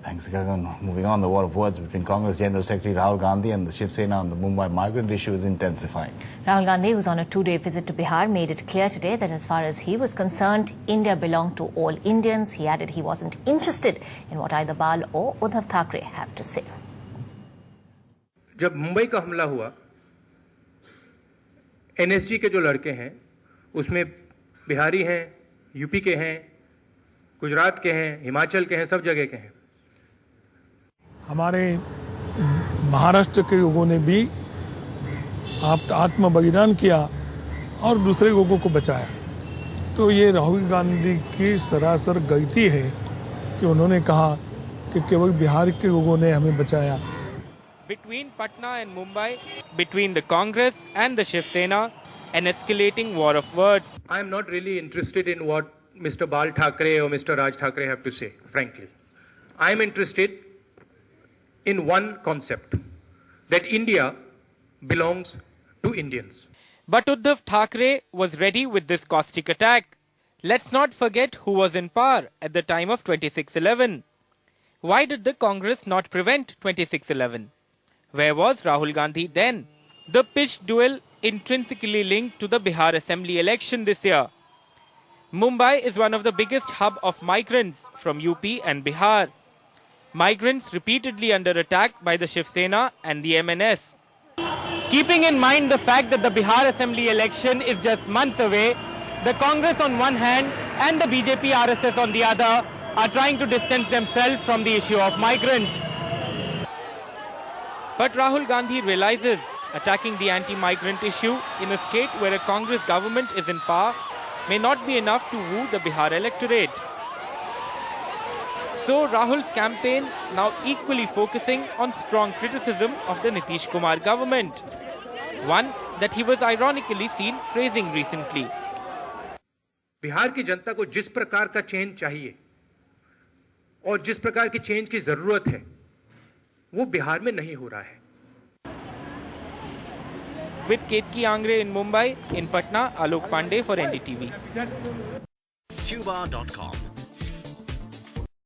Thanks, Gagan. Moving on, the war of words between Congress General Secretary Rahul Gandhi and the Shiv Sena on the Mumbai migrant issue is intensifying. Rahul Gandhi, who's on a 2-day visit to Bihar, made it clear today that as far as he was concerned, India belonged to all Indians. He added he wasn't interested in what either Bal or Uddhav Thackeray have to say. जब मुंबई का हमला हुआ, NSG के जो लड़के हैं, उसमें बिहारी हैं, यूपी के हैं, गुजरात के हैं, हिमाचल के हैं, सब जगह के हैं। हमारे महाराष्ट्र के लोगों ने भी आत्म बलिदान किया और दूसरे लोगों को बचाया। तो ये राहुल गांधी की सरासर गलती है कि उन्होंने कहा कि केवल बिहार के लोगों ने हमें बचाया। Between Patna and Mumbai, between the Congress and the Shiv Sena, an escalating war of words. I am not really interested in what Mr. Bal Thackeray or Mr. Raj Thackeray have to say, frankly. I am interested in one concept, that India belongs to Indians. But Uddhav Thackeray was ready with this caustic attack. Let's not forget who was in power at the time of 26/11. Why did the Congress not prevent 26/11? Where was Rahul Gandhi then? The pitched duel intrinsically linked to the Bihar Assembly election this year. Mumbai is one of the biggest hub of migrants from UP and Bihar. Migrants repeatedly under attack by the Shiv Sena and the MNS. Keeping in mind the fact that the Bihar Assembly election is just months away, the Congress on one hand and the BJP RSS on the other are trying to distance themselves from the issue of migrants. But Rahul Gandhi realizes attacking the anti-migrant issue in a state where a Congress government is in power may not be enough to woo the Bihar electorate. So Rahul's campaign now equally focusing on strong criticism of the Nitish Kumar government, one that he was ironically seen praising recently. Bihar की जनता को जिस प्रकार का change चाहिए और जिस प्रकार की चेंज की जरूरत है, वो बिहार में नहीं हो रहा है। With Ketki Angre in Mumbai, in Patna, Alok Pandey for NDTV. Tuba.com